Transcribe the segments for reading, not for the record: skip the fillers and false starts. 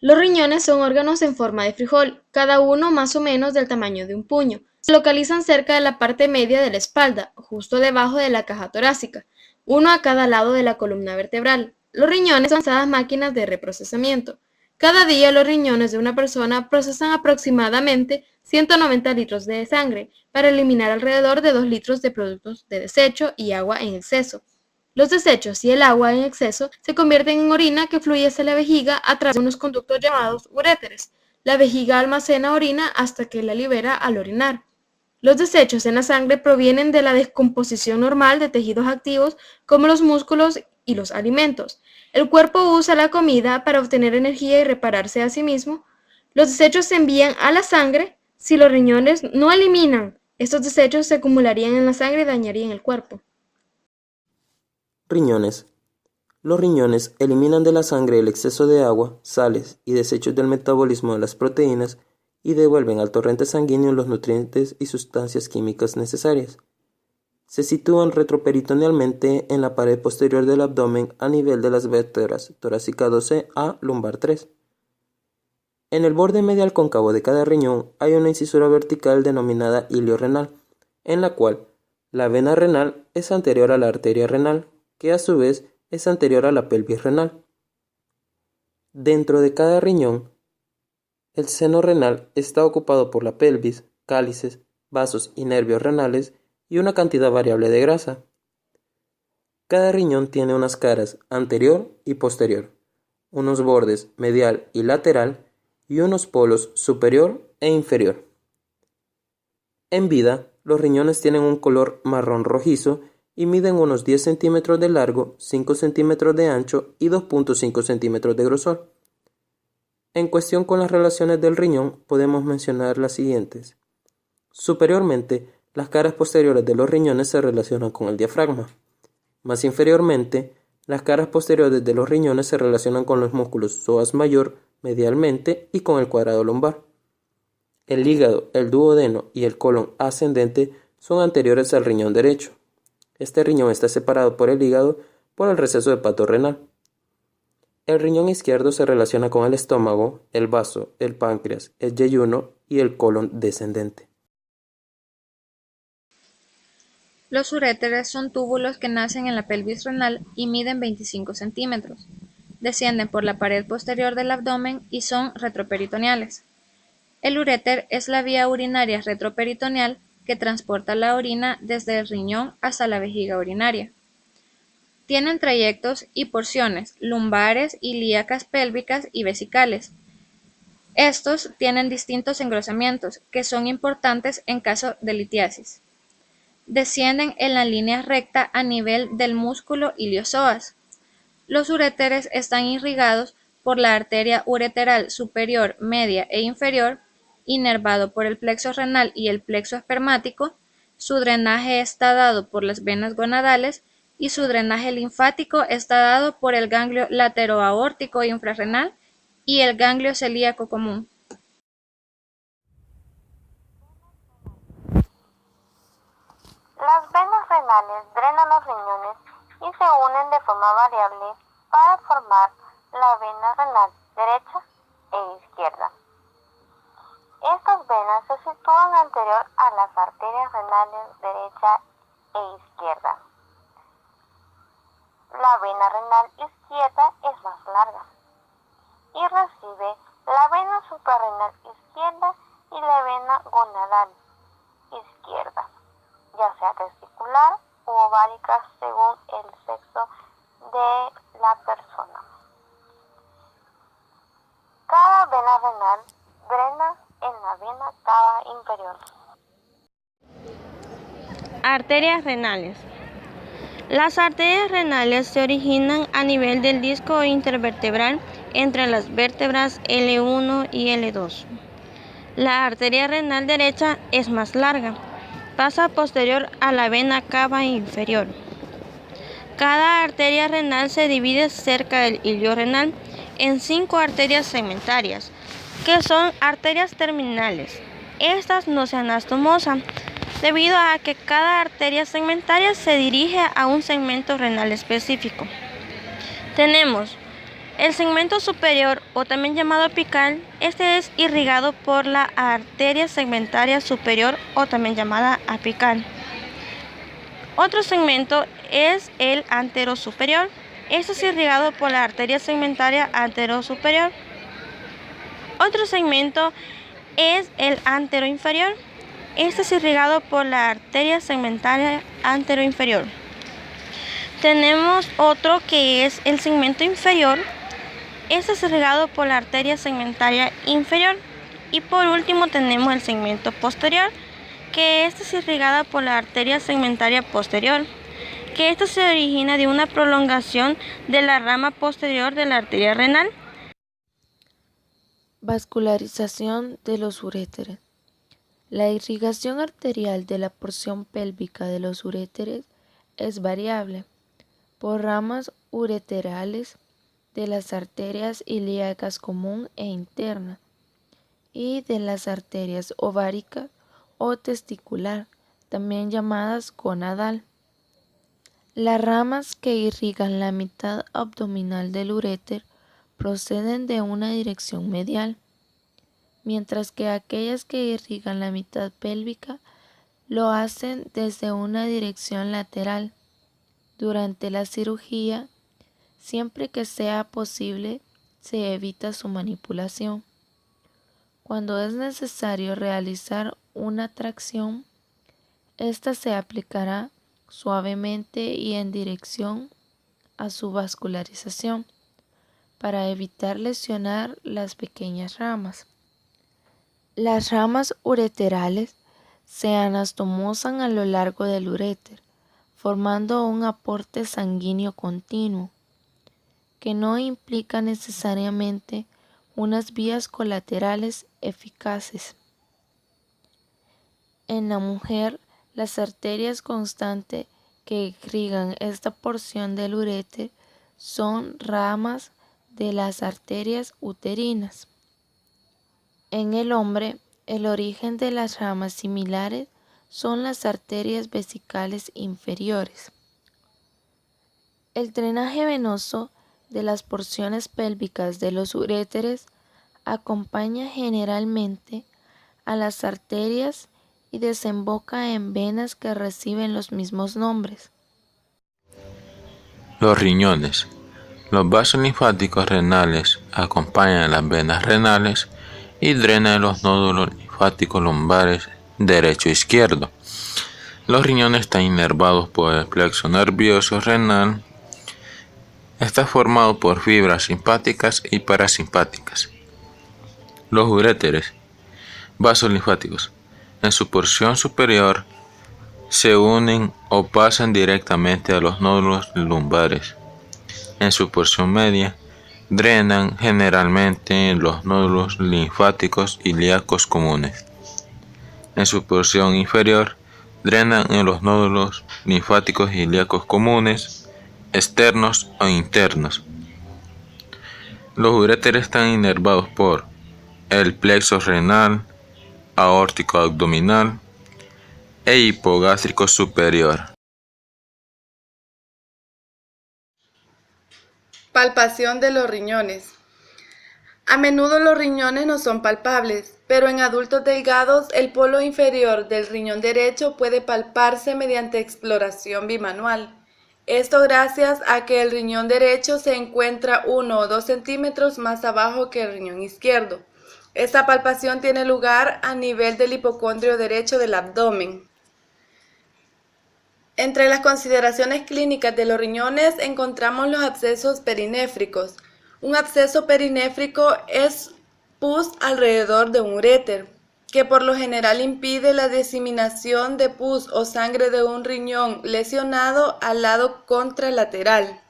Los riñones son órganos en forma de frijol, cada uno más o menos del tamaño de un puño. Se localizan cerca de la parte media de la espalda, justo debajo de la caja torácica, uno a cada lado de la columna vertebral. Los riñones son avanzadas máquinas de reprocesamiento. Cada día los riñones de una persona procesan aproximadamente 190 litros de sangre para eliminar alrededor de 2 litros de productos de desecho y agua en exceso. Los desechos y el agua en exceso se convierten en orina que fluye hacia la vejiga a través de unos conductos llamados uréteres. La vejiga almacena orina hasta que la libera al orinar. Los desechos en la sangre provienen de la descomposición normal de tejidos activos como los músculos y los alimentos. El cuerpo usa la comida para obtener energía y repararse a sí mismo. Los desechos se envían a la sangre. Si los riñones no eliminan estos desechos, se acumularían en la sangre y dañarían el cuerpo. Riñones. Los riñones eliminan de la sangre el exceso de agua, sales y desechos del metabolismo de las proteínas y devuelven al torrente sanguíneo los nutrientes y sustancias químicas necesarias. Se sitúan retroperitonealmente en la pared posterior del abdomen a nivel de las vértebras torácica 12 a lumbar 3. En el borde medial cóncavo de cada riñón hay una incisura vertical denominada ilio renal, en la cual la vena renal es anterior a la arteria renal, que a su vez es anterior a la pelvis renal. Dentro de cada riñón, el seno renal está ocupado por la pelvis, cálices, vasos y nervios renales y una cantidad variable de grasa. Cada riñón tiene unas caras anterior y posterior, unos bordes medial y lateral y unos polos superior e inferior. En vida, los riñones tienen un color marrón rojizo y miden unos 10 centímetros de largo, 5 centímetros de ancho y 2.5 centímetros de grosor. En cuestión con las relaciones del riñón, podemos mencionar las siguientes. Superiormente, las caras posteriores de los riñones se relacionan con el diafragma. Más inferiormente, las caras posteriores de los riñones se relacionan con los músculos psoas mayor medialmente y con el cuadrado lumbar. El hígado, el duodeno y el colon ascendente son anteriores al riñón derecho. Este riñón está separado por el hígado por el receso hepatorenal. El riñón izquierdo se relaciona con el estómago, el vaso, el páncreas, el yeyuno y el colon descendente. Los uréteres son túbulos que nacen en la pelvis renal y miden 25 centímetros. Descienden por la pared posterior del abdomen y son retroperitoneales. El uréter es la vía urinaria retroperitoneal que transporta la orina desde el riñón hasta la vejiga urinaria. Tienen trayectos y porciones lumbares, ilíacas, pélvicas y vesicales. Estos tienen distintos engrosamientos, que son importantes en caso de litiasis. Descienden en la línea recta a nivel del músculo iliosoas. Los uréteres están irrigados por la arteria ureteral superior, media e inferior, inervado por el plexo renal y el plexo espermático. Su drenaje está dado por las venas gonadales y su drenaje linfático está dado por el ganglio lateroaórtico infrarrenal y el ganglio celíaco común. Las venas renales drenan los riñones y se unen de forma variable para formar la vena renal derecha e izquierda. Estas venas se sitúan anterior a las arterias renales derecha e izquierda. La vena renal izquierda es más larga y recibe la vena suprarrenal izquierda y la vena gonadal izquierda, ya sea testicular u ovárica según el sexo de la persona. Cada vena renal drena en la vena cava inferior. Arterias renales. Las arterias renales se originan a nivel del disco intervertebral entre las vértebras L1 y L2. La arteria renal derecha es más larga, pasa posterior a la vena cava inferior. Cada arteria renal se divide cerca del ilio renal en 5 arterias segmentarias, que son arterias terminales. Estas no se anastomosan, debido a que cada arteria segmentaria se dirige a un segmento renal específico. Tenemos El segmento superior, o también llamado apical, este es irrigado por la arteria segmentaria superior, o también llamada apical. Otro segmento es el anterosuperior. Este es irrigado por la arteria segmentaria anterosuperior. Otro segmento es el anteroinferior. Este es irrigado por la arteria segmentaria anteroinferior. Tenemos otro que es el segmento inferior. Este es irrigado por la arteria segmentaria inferior. Y por último tenemos el segmento posterior, que este es irrigada por la arteria segmentaria posterior, que esto se origina de una prolongación de la rama posterior de la arteria renal. Vascularización de los uréteres. La irrigación arterial de la porción pélvica de los uréteres es variable por ramas ureterales de las arterias ilíacas común e interna y de las arterias ovárica o testicular, también llamadas gonadal. Las ramas que irrigan la mitad abdominal del uréter proceden de una dirección medial, mientras que aquellas que irrigan la mitad pélvica lo hacen desde una dirección lateral. Durante la cirugía, siempre que sea posible, se evita su manipulación. Cuando es necesario realizar una tracción, esta se aplicará suavemente y en dirección a su vascularización para evitar lesionar las pequeñas ramas. Las ramas ureterales se anastomosan a lo largo del uréter, formando un aporte sanguíneo continuo, que no implica necesariamente unas vías colaterales eficaces. En la mujer, las arterias constantes que irrigan esta porción del uréter son ramas de las arterias uterinas. En el hombre, el origen de las ramas similares son las arterias vesicales inferiores. El drenaje venoso de las porciones pélvicas de los uréteres acompaña generalmente a las arterias y desemboca en venas que reciben los mismos nombres. Los riñones. Los vasos linfáticos renales acompañan las venas renales y drenan los nódulos linfáticos lumbares derecho e izquierdo. Los riñones están inervados por el plexo nervioso renal. Está formado por fibras simpáticas y parasimpáticas. Los uréteres, vasos linfáticos, en su porción superior se unen o pasan directamente a los nódulos lumbares. En su porción media drenan generalmente los nódulos linfáticos ilíacos comunes. En su porción inferior drenan en los nódulos linfáticos ilíacos comunes, externos o internos. Los uréteres están inervados por el plexo renal, aórtico abdominal e hipogástrico superior. Palpación de los riñones. A menudo los riñones no son palpables, pero en adultos delgados el polo inferior del riñón derecho puede palparse mediante exploración bimanual. Esto gracias a que el riñón derecho se encuentra 1 o 2 centímetros más abajo que el riñón izquierdo. Esta palpación tiene lugar a nivel del hipocondrio derecho del abdomen. Entre las consideraciones clínicas de los riñones encontramos los abscesos perinéfricos. Un absceso perinéfrico es pus alrededor de un uréter, que por lo general impide la diseminación de pus o sangre de un riñón lesionado al lado contralateral.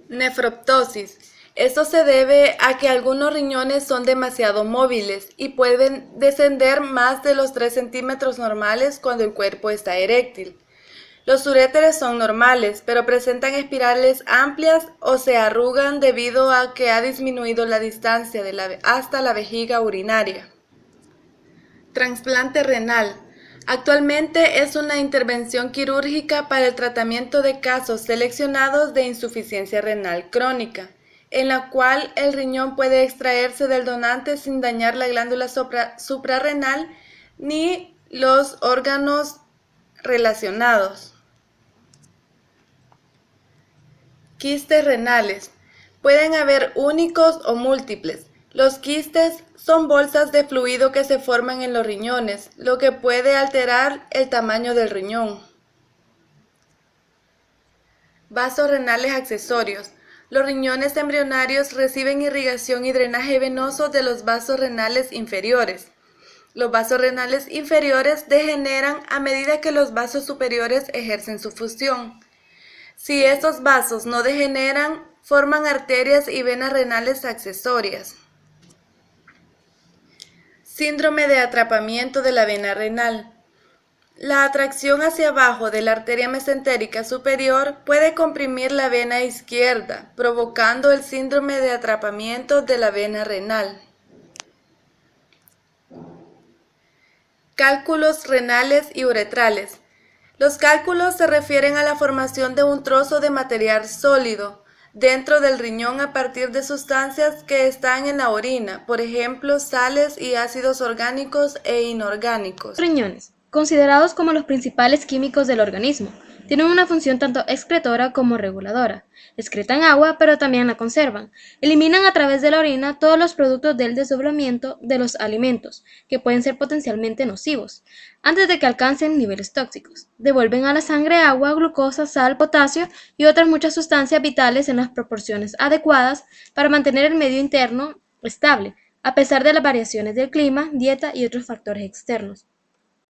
Nefroptosis. Esto se debe a que algunos riñones son demasiado móviles y pueden descender más de los 3 centímetros normales cuando el cuerpo está eréctil. Los uréteres son normales, pero presentan espirales amplias o se arrugan debido a que ha disminuido la distancia hasta la vejiga urinaria. Trasplante renal. Actualmente es una intervención quirúrgica para el tratamiento de casos seleccionados de insuficiencia renal crónica, en la cual el riñón puede extraerse del donante sin dañar la glándula suprarrenal ni los órganos relacionados. Quistes renales. Pueden haber únicos o múltiples. Los quistes son bolsas de fluido que se forman en los riñones, lo que puede alterar el tamaño del riñón. Vasos renales accesorios. Los riñones embrionarios reciben irrigación y drenaje venoso de los vasos renales inferiores. Los vasos renales inferiores degeneran a medida que los vasos superiores ejercen su función. Si estos vasos no degeneran, forman arterias y venas renales accesorias. Síndrome de atrapamiento de la vena renal. La atracción hacia abajo de la arteria mesentérica superior puede comprimir la vena izquierda, provocando el síndrome de atrapamiento de la vena renal. Cálculos renales y uretrales. Los cálculos se refieren a la formación de un trozo de material sólido dentro del riñón a partir de sustancias que están en la orina, por ejemplo, sales y ácidos orgánicos e inorgánicos. Los riñones, considerados como los principales químicos del organismo, tienen una función tanto excretora como reguladora. Excretan agua, pero también la conservan. Eliminan a través de la orina todos los productos del desdoblamiento de los alimentos, que pueden ser potencialmente nocivos, antes de que alcancen niveles tóxicos. Devuelven a la sangre agua, glucosa, sal, potasio y otras muchas sustancias vitales en las proporciones adecuadas para mantener el medio interno estable, a pesar de las variaciones del clima, dieta y otros factores externos.